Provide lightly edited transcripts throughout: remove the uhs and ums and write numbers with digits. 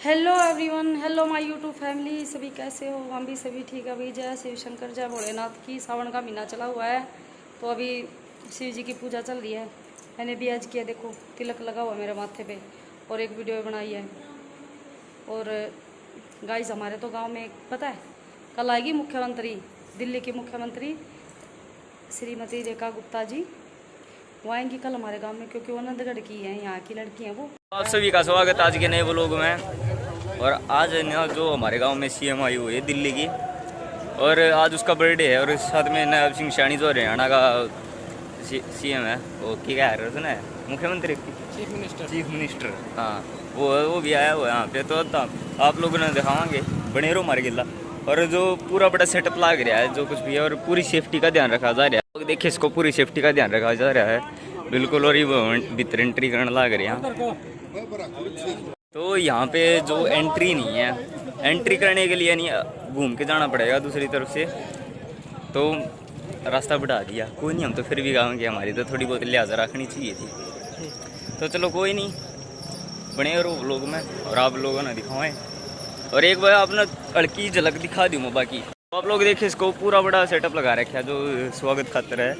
Hello everyone, hello my YouTube family. सभी कैसे हो? हम भी सभी ठीक है। अभी जय शिव शंकर, जय भोलेनाथ की। सावन का महीना चला हुआ है तो अभी शिव जी की पूजा चल रही है। मैंने भी आज किया, देखो तिलक लगा हुआ मेरे माथे पे और एक वीडियो बनाई है। और गाइस हमारे तो गांव में पता है कल आएगी मुख्यमंत्री, दिल्ली की मुख्यमंत्री श्रीमती रेखा गुप्ता जी। वो आएंगी कल हमारे गांव में, क्योंकि वो नंदगढ़ की है, यहाँ की लड़की हैं वो। आप सभी का स्वागत आज के नए व्लॉग में। और आज ना जो हमारे गांव में सीएम आई हुई है दिल्ली की, और आज उसका बर्थडे है। और इस साथ में नायब सिंह सैनी जो हरियाणा का सीएम है, वो क्या है सुना है, मुख्यमंत्री चीफ मिनिस्टर, हाँ वो भी आया हुआ है यहाँ पे। तो आप लोगों ने दिखावाएंगे बनेरो मार गिला, और जो पूरा बड़ा सेटअप लग रहा है जो कुछ भी है, और पूरी सेफ्टी का ध्यान रखा जा रहा है। देखिए इसको पूरी सेफ्टी का ध्यान रखा जा रहा है बिल्कुल। और ये भीतर एंट्री करने लग रहे हैं। तो यहाँ पे जो एंट्री नहीं है, एंट्री करने के लिए नहीं घूम के जाना पड़ेगा दूसरी तरफ से, तो रास्ता बढ़ा दिया। कोई नहीं, हम तो फिर भी गाँव के, हमारी तो थोड़ी बहुत लिहाजा रखनी चाहिए थी। तो चलो कोई नहीं, बने रहो लोग में और आप लोगों ने दिखाएं। और एक बार आपने लड़की झलक दिखा दी मोबा की। तो आप लोग देखिए इसको पूरा बड़ा सेटअप लगा रखा है जो स्वागत खातर है।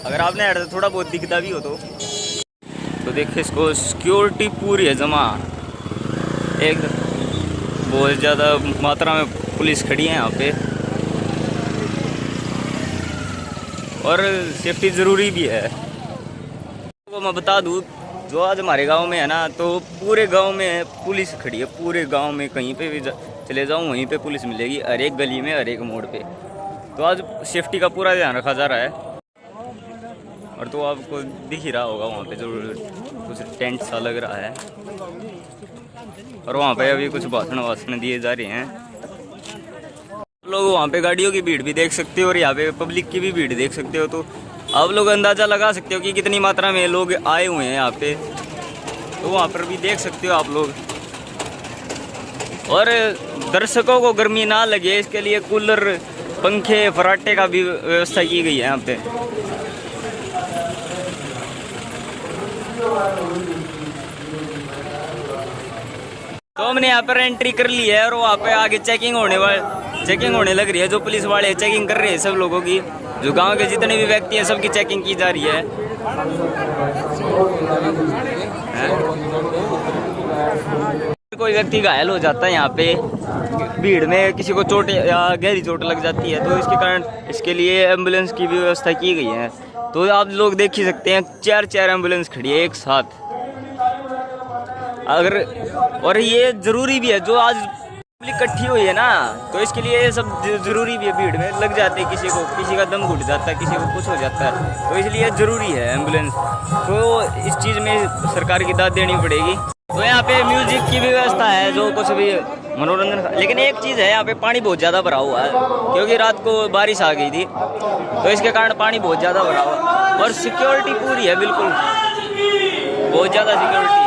अगर आपने ऐड थोड़ा बहुत दिखता भी हो तो देखिए इसको सिक्योरिटी पूरी है जमा। एक बहुत ज़्यादा मात्रा में पुलिस खड़ी है यहाँ पे, और सेफ्टी ज़रूरी भी है। वो मैं बता दूँ, जो आज हमारे गांव में है ना, तो पूरे गांव में पुलिस खड़ी है। पूरे गांव में कहीं पे भी चले जाऊँ वहीं पे पुलिस मिलेगी, हर एक गली में, हर एक मोड़ पे। तो आज सेफ्टी का पूरा ध्यान रखा जा रहा है। और तो आपको दिख ही रहा होगा वहाँ पे जो कुछ टेंट सा लग रहा है, और वहाँ पे अभी कुछ भाषण दिए जा रहे हैं। लोग वहाँ पे गाड़ियों की भीड़ भी देख सकते हो, और यहाँ पे पब्लिक की भी भीड़ देख सकते हो। तो आप लोग अंदाज़ा लगा सकते हो कि कितनी मात्रा में लोग आए हुए हैं यहाँ पे। तो वहाँ पर भी देख सकते हो आप लोग। और दर्शकों को गर्मी ना लगे इसके लिए कूलर, पंखे, फराटे का भी व्यवस्था की गई है यहाँ पे। तो हमने यहाँ पर एंट्री कर ली है, और वहाँ पे आगे चेकिंग होने लग रही है। जो पुलिस वाले चेकिंग कर रहे हैं सब लोगों की, जो गांव के जितने भी व्यक्ति हैं सबकी चेकिंग की जा रही है। कोई व्यक्ति घायल हो जाता है यहाँ पे भीड़ में, किसी को चोट या गहरी चोट लग जाती है, तो इसके कारण इसके लिए एम्बुलेंस की भी व्यवस्था की गई है। तो आप लोग देख ही सकते हैं, चार एम्बुलेंस खड़ी है एक साथ। अगर और ये ज़रूरी भी है, जो आज पब्लिक इकट्ठी हुई है ना, तो इसके लिए ये सब ज़रूरी भी है। भीड़ में लग जाते हैं किसी का दम घुट जाता है, किसी को कुछ हो जाता है, तो इसलिए ज़रूरी है एम्बुलेंस। तो इस चीज़ में सरकार की दाद देनी पड़ेगी। तो यहाँ पे म्यूजिक की भी व्यवस्था है, जो कुछ भी मनोरंजन। लेकिन एक चीज़ है, यहाँ पे पानी बहुत ज़्यादा भरा हुआ है, क्योंकि रात को बारिश आ गई थी, तो इसके कारण पानी बहुत ज़्यादा भरा हुआ है। और सिक्योरिटी पूरी है, बिल्कुल बहुत ज़्यादा सिक्योरिटी है।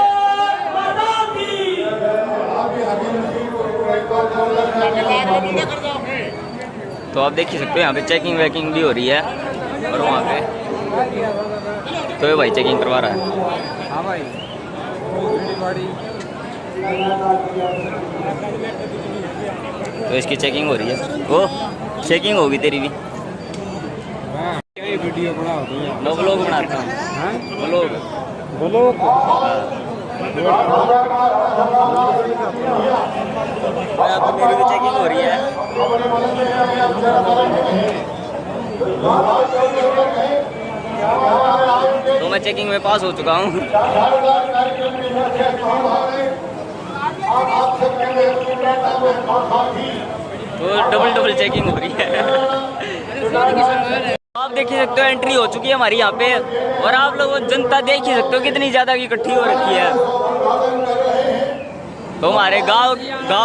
तो आप देख ही सकते हो यहाँ पे चेकिंग वेकिंग भी हो रही है। और वहाँ पे तो ये भाई चेकिंग करवा रहा है। हाँ भाई, तो इसकी चेकिंग हो रही है। वो चेकिंग होगी तेरी भी। वीडियो बना व्लॉग बनाता हूँ, व्लॉग। तो मेरी भी चेकिंग हो रही है। तो मैं चेकिंग में पास हो चुका हूँ। तो डबल चेकिंग हो रही है। आप देख ही सकते हो एंट्री हो चुकी है हमारी यहाँ पे, और आप लोग जनता देख ही सकते हो कितनी ज़्यादा इकट्ठी हो रखी है। तो हमारे गांव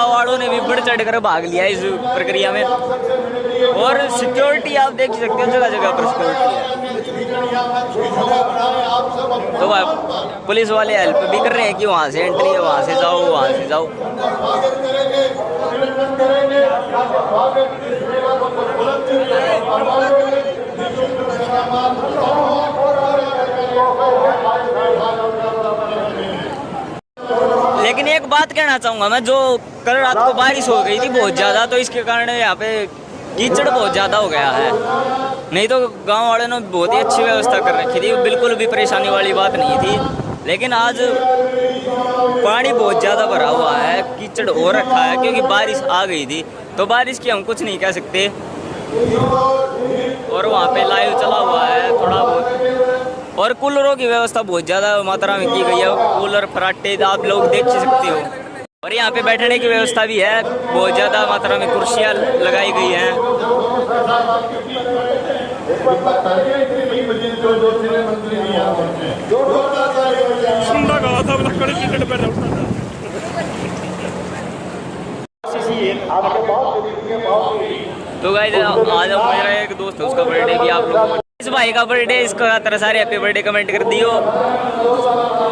वालों ने भी बढ़ चढ़ कर भाग लिया इस प्रक्रिया में। और सिक्योरिटी आप देख सकते हो, जगह जगह पर सिक्योरिटी है। तो पुलिस वाले हेल्प भी कर रहे हैं कि वहाँ से एंट्री है, वहाँ से जाओ, वहाँ से जाओ। लेकिन एक बात कहना चाहूँगा मैं, जो कल रात को बारिश हो गई थी बहुत ज़्यादा, तो इसके कारण यहाँ पे कीचड़ बहुत ज़्यादा हो गया है। नहीं तो गांव वाले ने बहुत ही अच्छी व्यवस्था कर रखी थी, बिल्कुल भी परेशानी वाली बात नहीं थी। लेकिन आज पानी बहुत ज़्यादा भरा हुआ है, कीचड़ हो रखा है, क्योंकि बारिश आ गई थी। तो बारिश की हम कुछ नहीं कह सकते। और वहाँ पे लाइव चला हुआ है थोड़ा बहुत, और कूलरों की व्यवस्था बहुत ज़्यादा मात्रा में की गई है। कूलर फराटे आप लोग देख सकते हो। और यहाँ पे बैठने की व्यवस्था भी है, बहुत ज़्यादा मात्रा में कुर्सियाँ लगाई गई हैं। तो गाइस आज मेरा एक दोस्त है, उसका बर्थडे भी आप लोगों को, इस भाई का बर्थडे, इसका तरह सारे हैप्पी बर्थडे कमेंट कर दियो।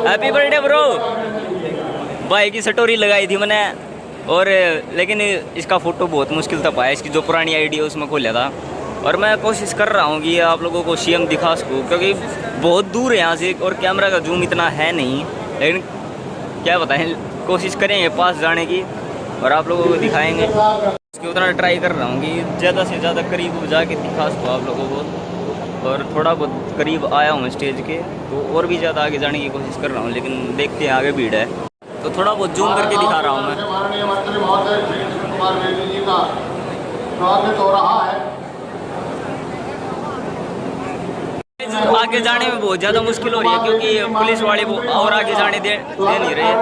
Happy birthday bro. भाई की स्टोरी लगाई थी मैंने, और लेकिन इसका फ़ोटो बहुत मुश्किल था पाया, इसकी जो पुरानी आईडी है उसमें खोला था। और मैं कोशिश कर रहा हूँ कि आप लोगों को सीएम दिखा सकूँ, क्योंकि बहुत दूर है यहाँ से और कैमरा का जूम इतना है नहीं। लेकिन क्या बताएं, कोशिश करेंगे पास जाने की और आप लोगों को दिखाएंगे। इसके उतना ट्राई कर रहा हूँ कि ज़्यादा से ज़्यादा करीब जाके दिखा सकूँ आप लोगों को। और थोड़ा बहुत करीब आया हूँ स्टेज के, तो और भी ज़्यादा आगे जाने की कोशिश कर रहा हूँ, लेकिन देखते हैं आगे भीड़ है, तो थोड़ा बहुत जूम करके दिखा रहा हूँ मैं। माननीय मंत्री महोदय श्री कुमार बेदी जी का स्वागत हो रहा है। आगे जाने में बहुत ज़्यादा मुश्किल हो रही है, क्योंकि पुलिस वाले वो और आगे जाने दे नहीं रहे।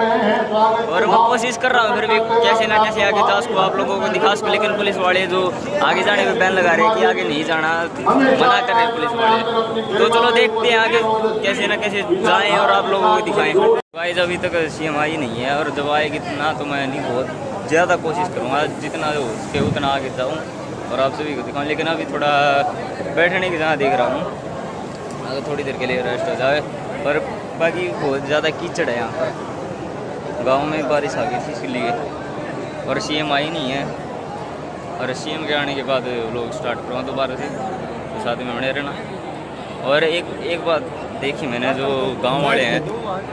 और मैं कोशिश कर रहा हूँ फिर भी कैसे ना कैसे आगे जा सकूँ, आप लोगों को दिखा सकूँ। लेकिन पुलिस वाले जो आगे जाने में बैन लगा रहे हैं कि आगे नहीं जाना, मना कर रहे हैं पुलिस वाले। तो चलो देखते हैं आगे कैसे ना कैसे जाएँ और आप लोगों को दिखाएँ। गाइस अभी तक सीएम आई नहीं है, और जब आएगी इतना तो मैं नहीं, बहुत ज़्यादा कोशिश करूँगा जितना हो सके उतना आगे जाऊँ और आप सभी को दिखाऊँ। लेकिन अभी थोड़ा बैठने की जगह देख रहा हूँ, अगर थोड़ी देर के लिए रेस्ट हो जाए। पर बाकी बहुत ज़्यादा कीचड़ है यहाँ पर, गांव में बारिश आ गई थी इसलिए। और सीएम आई नहीं है, और सीएम के आने के बाद लोग स्टार्ट करूँगा दोबारा से, तो साथ में बने रहना। और एक बात देखी मैंने, जो गांव वाले हैं,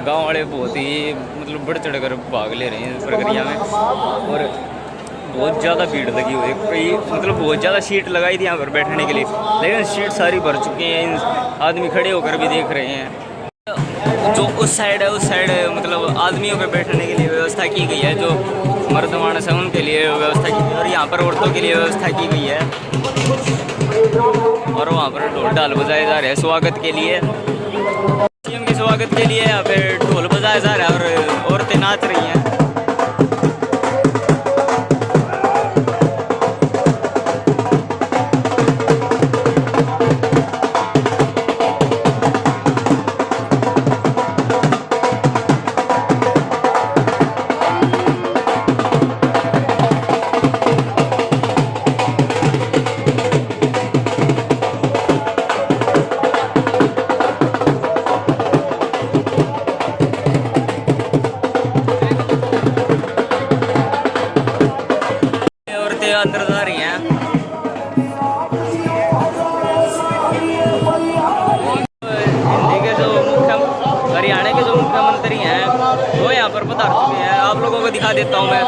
गांव वाले बहुत ही मतलब बढ़ चढ़ कर भाग ले रहे हैं इस प्रक्रिया में। और बहुत ज़्यादा भीड़ लगी हुई है, कई मतलब बहुत ज़्यादा सीट लगाई थी यहाँ पर बैठने के लिए, लेकिन सीट सारी भर चुकी हैं। आदमी खड़े होकर भी देख रहे हैं। जो उस साइड है, उस साइड मतलब आदमियों के बैठने के लिए व्यवस्था की गई है, जो मर्द मानस है उनके लिए व्यवस्था की गई है, और यहाँ पर औरतों के लिए व्यवस्था की गई है। और वहाँ पर ढोल ढाल बजाए जा रहे हैं स्वागत के लिए, सीएम के स्वागत के लिए यहाँ पे ढोल बजाया जा रहा है और औरतें नाच रही हैं। अंदर जा रही हैं। दिल्ली के जो हरियाणा के जो मुख्यमंत्री हैं वो यहाँ पर पधार चुके हैं, आप लोगों को दिखा देता हूँ मैं।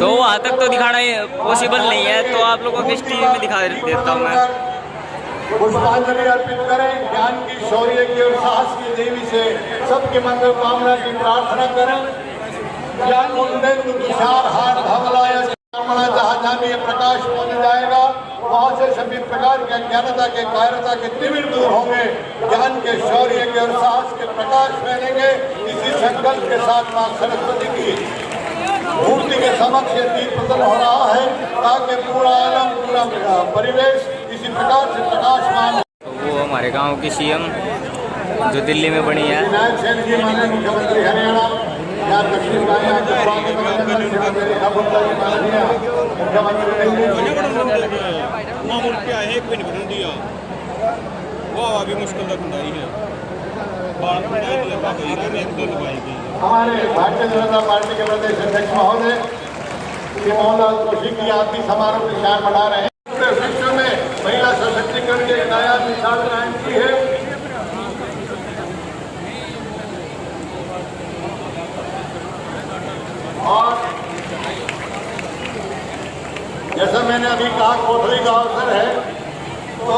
तो वहाँ तक तो दिखाना पॉसिबल नहीं है, तो आप लोगों को इस टीवी में दिखा देता हूँ मैं। पुष्पांजलि अर्पित करें, ज्ञान की, शौर्य की और साहस की देवी से सबके मंगल कामना की प्रार्थना करें। ज्ञान उन्नत तुषार हार धवलाय जहाँ भी प्रकाश पहुँच जाएगा, वहाँ से सभी प्रकार के अज्ञानता के, कायरता के तिमिर दूर होंगे। ज्ञान के, शौर्य के और साहस के प्रकाश फैलेंगे। इसी संकल्प के साथ माँ सरस्वती की मूर्ति के समक्ष ये दीप प्रकट हो रहा है, ताकि पूरा आलम, पूरा परिवेश इसी प्रकार से प्रकाशमान। वो हमारे गाँव की सीएम जो दिल्ली में बनी है, मुख्यमंत्री हरियाणा भी मुश्किल हमारे भारतीय जनता पार्टी के प्रदेश अध्यक्ष महोदय श्री मोहनलाल जोशी की आप भी समारोह की शान बढ़ा रहे हैं। पूरे विश्व में महिला सशक्तिकरण की एक नया मिसाल कायम की है। मैंने अभी कहा कोठरी का अवसर है, तो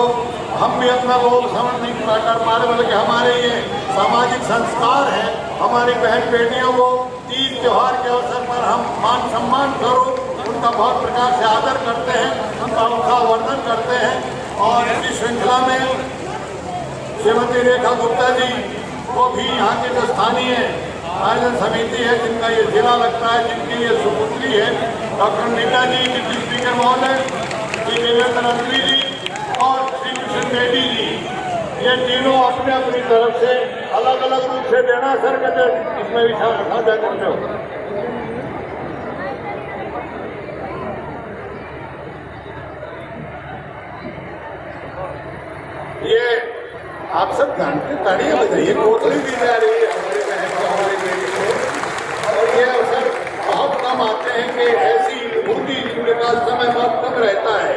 हम भी अपना लोग समझ नहीं कर पा रहे, बल्कि हमारे ये सामाजिक संस्कार है। हमारी बहन बेटियों को तीज त्योहार के अवसर पर हम मान सम्मान स्वरूप उनका बहुत प्रकार से आदर करते हैं, उनका उत्साहवर्धन करते हैं। और इसी श्रृंखला में श्रीमती रेखा गुप्ता जी को भी यहाँ के जो स्थानीय आयोजन समिति है, जिनका ये जिला लगता है, जिनकी ये सुपुत्री है, डॉक्टर नीता जी, डिप्टी स्पीकर महोदय, श्री देवेंद्र अत्री जी और श्री कृष्ण बेदी जी, ये तीनों अपने अपनी तरफ से अलग अलग रूप से देना सर कहते इसमें भी रखा जाए करते हो। ये आप सब जानते, ताड़ियां बजाइए, कोठरी दी जा रही है हमारी बहन को, हमारी बेटी को। और ये अवसर बहुत कम आते हैं कि ऐसी मूर्ति जिनके पास समय बहुत कम रहता है,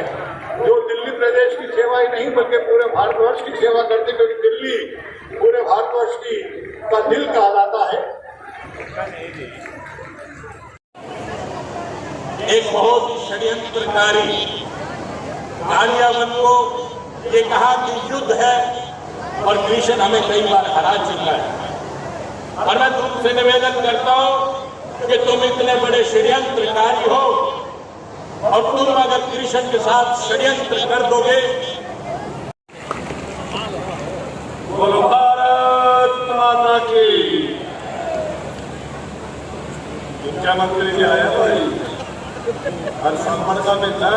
जो दिल्ली प्रदेश की सेवा ही नहीं बल्कि पूरे भारतवर्ष की सेवा करते, क्योंकि दिल्ली पूरे भारतवर्ष की का दिल कहा जाता है। एक बहुत षड्यंत्रकारी गालियाबंद को ये कहा कि युद्ध है और कृष्ण हमें कई बार हरा चुका है। और मैं तुमसे निवेदन करता हूं कि तुम इतने बड़े षड्यंत्रकारी हो और तुम अगर कृष्ण के साथ षड्यंत्र कर दोगे। बोलो भारत माता की। मुख्यमंत्री जी आया भाई, हर संपर्क में था,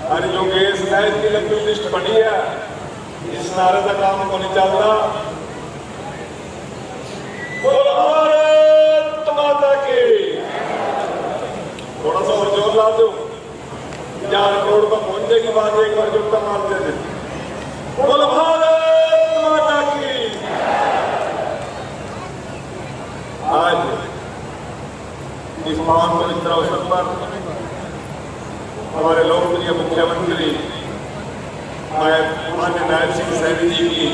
हर योगेश नायक की लंबी लिस्ट बनी है, इस नारे का काम को नहीं चलता। बोलो भारत माता की। थोड़ा सा और जोर ला दो, 4 करोड़ का पहुंचने की बात एक बार जुटता मार देते। बोलो भारत माता की। आज इस महान पवित्र अवसर पर हमारे लोकप्रिय मुख्यमंत्री माननीय नायब सिंह सैनी जी की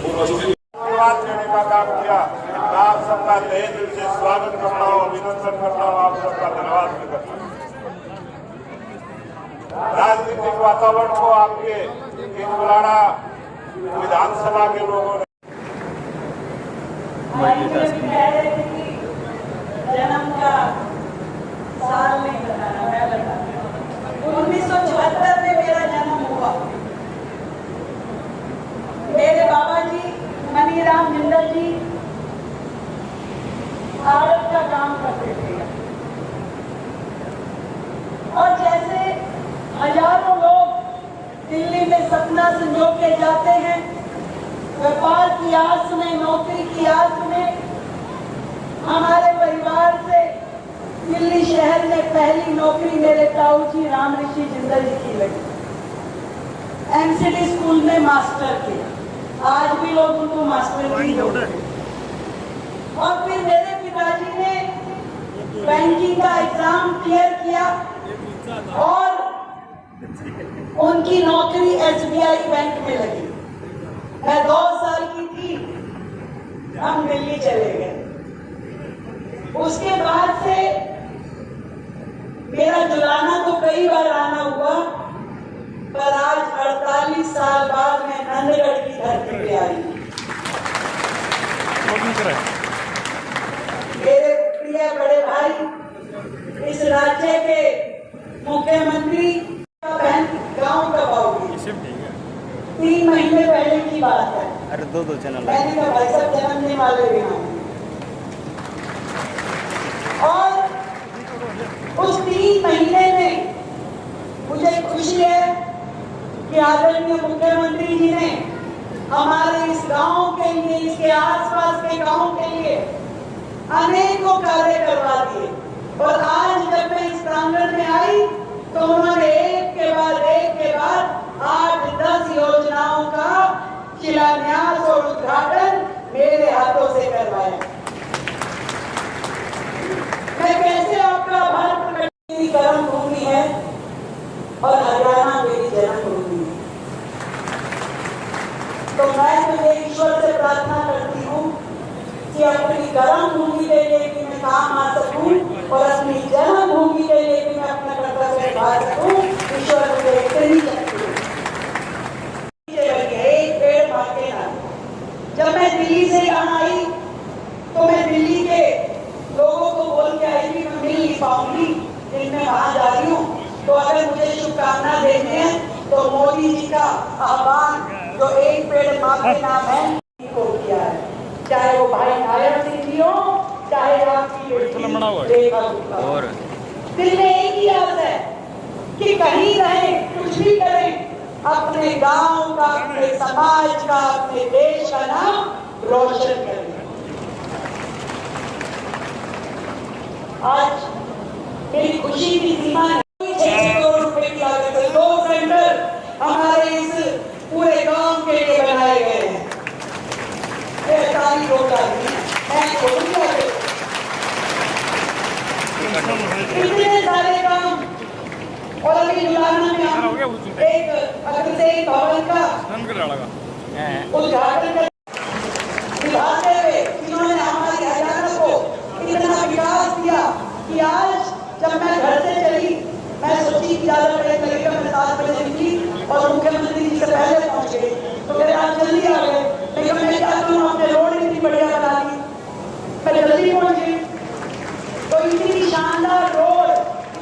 उपस्थिति धन्यवाद देने का काम किया। मैं आप सबका तहे दिल से स्वागत करता हूँ, अभिनंदन करता हूँ, आप सबका धन्यवाद भी करता हूँ। राजनीतिक वातावरण को आपके किंगलाड़ा विधानसभा के लोगों ने जन्म का साल नहीं बताना, मैं बता 1974 में मेरा जन्म हुआ। मेरे बाबा जी मनीराम जिंदल जी भारत का काम करते थे, और जैसे हजारों लोग दिल्ली में सपना संजो के जाते हैं, व्यापार की आस में, नौकरी की आस में, हमारे परिवार से दिल्ली शहर में पहली नौकरी मेरे ताऊ जी राम ऋषि जिंदल जी की लगी। एमसीडी स्कूल में मास्टर थे, आज भी लोग उनको मास्टर भी बोलते हैं। और फिर मेरे पिताजी ने बैंकिंग का एग्जाम क्लियर किया और उनकी नौकरी एसबीआई बैंक में लगी। मैं 2 साल की थी, हम दिल्ली चले गए। उसके बाद से मेरा जुलाना तो कई बार आना हुआ, पर आज 48 साल बाद मैं नंदगढ़ की धरती पे आई। मेरे प्रिय बड़े भाई, इस राज्य के मुख्यमंत्री का बहन गांव कब आओगी? 3 महीने पहले की बात है। अरे 2 चैनल मैंने कहा भाई साहब जन्मने वाले भी हैं, और उस 3 महीने में मुझे खुशी है कि आदरणीय मुख्यमंत्री जी ने हमारे इस गांव के लिए, इसके आसपास के गांव के लिए अनेकों कार्य करवा दिए। और आज जब मैं इस प्रांगण में आई तो उन्होंने एक के बाद 8-10 योजनाओं का शिलान्यास और उद्घाटन मेरे हाथों से करवाया। मैं कैसे आपका आभार प्रकट। मेरी कर्म भूमि है और हरियाणा मेरी जन्मभूमि है, तो मैं मुझे ईश्वर से प्रार्थना करती हूँ कि अपनी कर्म भूमि के लिए भी मैं काम आ सकूं और अपनी जन्मभूमि के लिए भी मैं अपना कर्तव्य निभा अपने नाम है को किया है, चाहे वो भाई नारायण सिंह जी हो, चाहे आपकी रेखा गुप्ता। और दिल में एक ही आस है कि कहीं रहे, कुछ भी करें, अपने गांव का, अपने समाज का, अपने देश का नाम रोशन करें। आज मेरी खुशी की सीमा नहीं, 6 करोड़ रुपए की लागत से 2 सेंटर हमारे इस पूरे गांव के लिए बनाए गए हैं। ये सारी रोका मैं बोलूंगा इतने सारे काम। और अभी जुलाना में हम एक अग्रसेन भवन का उद्घाटन दिखाते हुए इन्होंने हमारी हरियाणा को इतना विकास दिया कि आज जब मैं घर से चली, मैं सोची कि ज्यादा बड़े कलेक्टर में 7 बजे निकली और मुख्यमंत्री जी से पहले पहुंच गई, तो मेरे आप जल्दी आ गए। लेकिन मैं क्या करूँ, आपने रोड इतनी बढ़िया बना दी, मैं जल्दी पहुंच गई। तो इतनी शानदार रोड,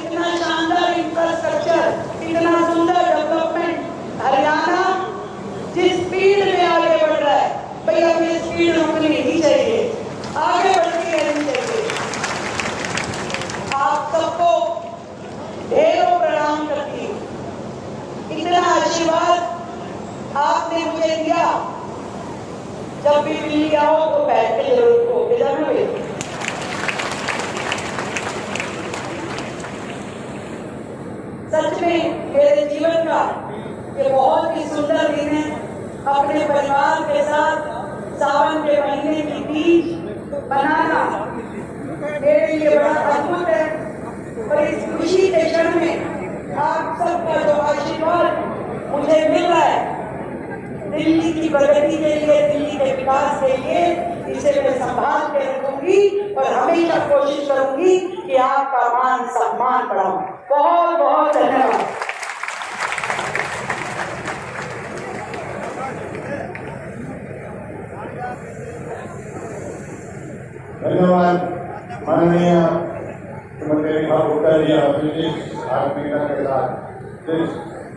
इतना शानदार इंफ्रास्ट्रक्चर, इतना सुंदर डेवलपमेंट, हरियाणा जिस स्पीड में आगे बढ़ रहा है, भाई अब ये स्पीड रुकनी नहीं चाहिए, आगे बढ़ती रहनी चाहिए। आप सबको ढेरों प्रणाम करती हूँ। इतना आशीर्वाद आपने मुझे दिया, जब भी मिली आओ तो बैठ के जरूर को जरूर। सच में मेरे जीवन का ये बहुत ही सुंदर दिन है। अपने परिवार के साथ सावन के महीने की तीज मनाना मेरे लिए बड़ा अद्भुत है। और इस खुशी के क्षण में आप सबका जो आशीर्वाद मुझे मिल रहा है, दिल्ली की प्रगति के लिए, दिल्ली के विकास के लिए, इसे मैं संभाल के रखूंगी और हमेशा कोशिश करूंगी कि आपका मान सम्मान बढ़ाऊं। बहुत बहुत धन्यवाद। धन्यवाद माननीय मुख्यमंत्री रेखा गुप्ता जी, आपने जिस आत्मीयता के साथ, जिस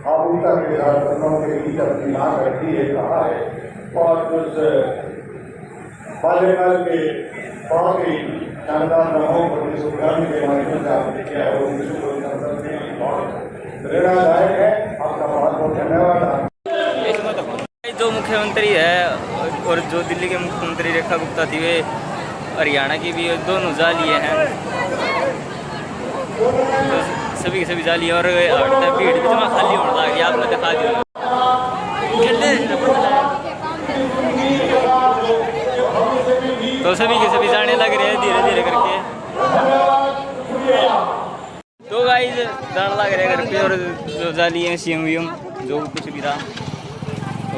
आपूर्ता के साथ दोनों के बीच अपनी बात रखी है, कहा है, और उस बाल्यकाल के बहुत ही शानदार लम्हों को इस उपक्रम के माध्यम से आपने किया है, वो विश्व को संसद में बहुत प्रेरणादायक है। आपका बहुत बहुत धन्यवाद। जो मुख्यमंत्री है और जो दिल्ली के मुख्यमंत्री रेखा गुप्ता थी, वे हरियाणा की भी दोनों जा लिए हैं, तो सभी के सभी जा लिए। और भीड़ भी जमा खाली होने लगी, आपने दिखा दिया। तो सभी के सभी जाने लग रहे हैं धीरे धीरे करके। तो गाइस जाने लग रहे हैं घर पे, और जो जा लिए सीएम वीएम जो कुछ भी था।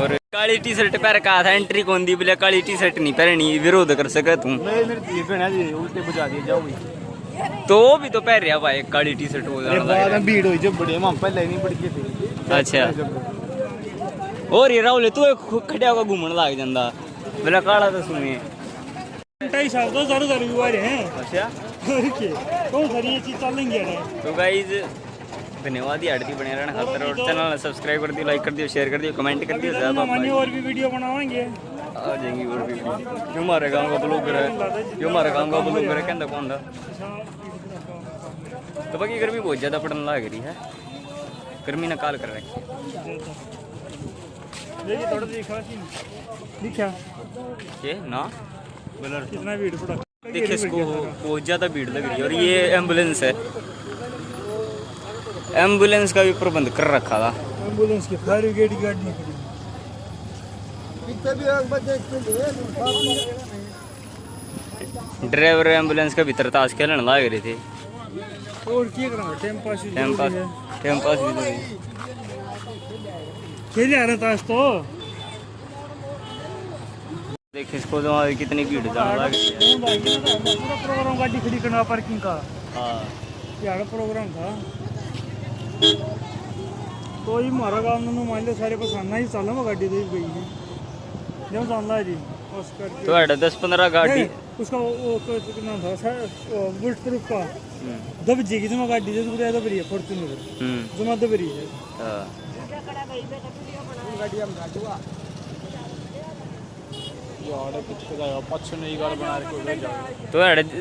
और काली टी शर्ट पहन का था, एंट्री कौन दी बोले काली टी शर्ट नहीं पहननी, विरोध कर सके तुम। उल्टे बुझा दिए जाओ तो वो भी तो पहन रहा भाई काली टी शर्ट। भीड़ हुई जब बड़े हम पहले नहीं बढ़ गए थे। अच्छा और ये राहुल तू खड़िया का घूमने लग जाता बोला काला तो सुनिए 2,500 व्यूअर हैं। अच्छा कौन सारी ये चीज चलेंगे। तो गाइज धन्यवाद, ये आड़ती बने रहना खातर, और चैनल सब्सक्राइब कर दियो, लाइक कर दियो, शेयर कर दियो, कमेंट कर दियो। और भी वीडियो बनाएंगे, आ जाएंगी और भी वीडियो। जो हमारे गाँव का ब्लॉगर है, जो हमारे गाँव का ब्लॉगर है, कहता कौन था। तो बाकी गर्मी बहुत ज़्यादा पड़ने लग रही है, गर्मी ने काल कर रखी है। थोड़ा दिखा ये ना कितना भीड़ पड़ा, देखिए इसको बहुत ज़्यादा भीड़ लग रही है। और ये एम्बुलेंस है, एम्बुलेंस का भी प्रबंध कर रखा था। एम्बुलेंस की फायर ब्रिगेड की गाड़ी नहीं खड़ी। ड्राइवर एम्बुलेंस का भीतर ताश खेलने लग रहे थे। और क्या करना, टाइम पास भी तो खेले आ रहा ताश। तो देखिए इसको तो कितनी भीड़ जाने लग रही है। पूरा प्रोग्राम गाड़ी खड़ी करना पार्किंग का। हाँ यार प्रोग्राम था तो ही हमारा गाँव में मान लो सारे पसंद ही चल गाड़ी दे गई है जब जानला जी तो 10-15 गाड़ी उसका वो नाम था बुलेट प्रूफ का दबजी की जमा गाड़ी दे पूरा दबरी है फॉर्च्यूनर जमा दबरी है। तो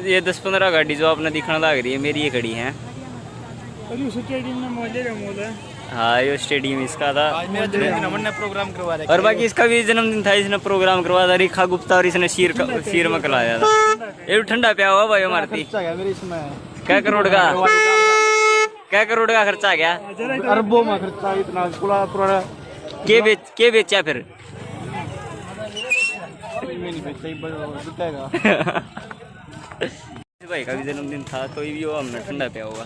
ये 10-15 गाड़ी जो आपने दिखने लग रही है मेरी ये खड़ी है। अरे उस स्टेडियम में मौज है। हाँ ये स्टेडियम इसका था। मेरा जन्मदिन अमन ने प्रोग्राम करवा रखा और बाकी इसका भी जन्मदिन था, इसने प्रोग्राम करवा था रेखा गुप्ता और इसने शीर में कलाया था। ये ठंडा प्या हुआ भाई हमारे मेरे इसमें क्या करोड़ का खर्चा आ गया? अरबों में खर्चा इतना पूरा के बेचा फिर? भाई का भी जन्मदिन था तो ये भी वो हमने ठंडा पिया होगा।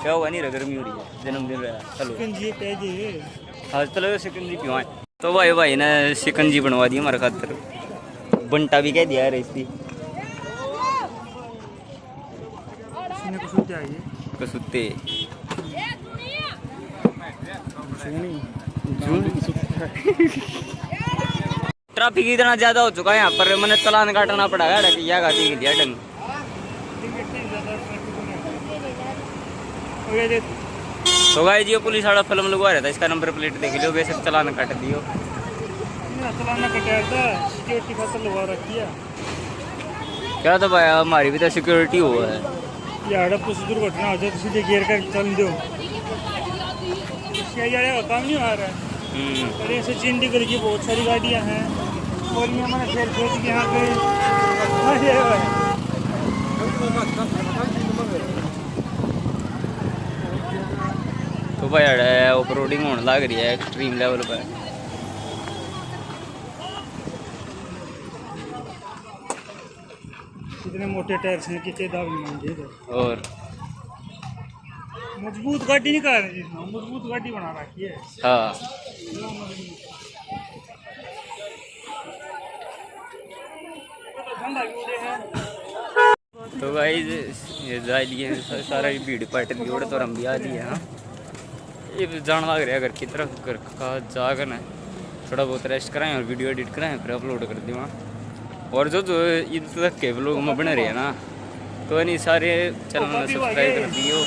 क्या होगा नहीं, गर्मी हो रही है, जन्मदिन रहा। चलो हाँ चलो शिकंजी पिवाएं। तो भाई ने शिकंजी बनवा दी हमारे खातिर, बंटा भी कह दिया है इसकी। कसुत्ते ट्रैफिक इतना ज्यादा हो चुका है यहाँ पर, मैंने चालान काटना पड़ा है डकिया गाड़ी के लिए ढंग। तो गाय जी पुलिस वाला फिल्म लगवा रहा था, इसका नंबर प्लेट देख लियो, वैसे चालान काट दियो। सिक्योरिटी फसल लगा रखी है क्या तो भाई हमारी भी तो सिक्योरिटी हुआ है यार। कुछ दुर्घटना हो जाए तो सीधे गियर कर चल दो, काम नहीं आ रहा है। और ऐसे चंडीगढ़ की बहुत सारी गाड़ियाँ हैं और ये हमारे फेर फेर के यहाँ पे। तो भाई ऑफ रोडिंग होने लग रही है एक्सट्रीम लेवल पर। इतने मोटे टायर्स हैं कि चेताव नहीं मांगे। और मजबूत गाड़ी नहीं कर रही, मजबूत गाड़ी बना रखी है। हाँ तो भाई ये जा लिए सारा भीड़ पट दी और तो हम भी आ दिए। हाँ ये जान लग रहा है घर की तरफ, घर का जाकर ना थोड़ा बहुत रेस्ट कराएं और वीडियो एडिट कराएं फिर अपलोड कर दें वहाँ। और जो ईद तक के व्लॉग में बने रहे ना तो नहीं सारे चैनल में सब्सक्राइब कर दियो।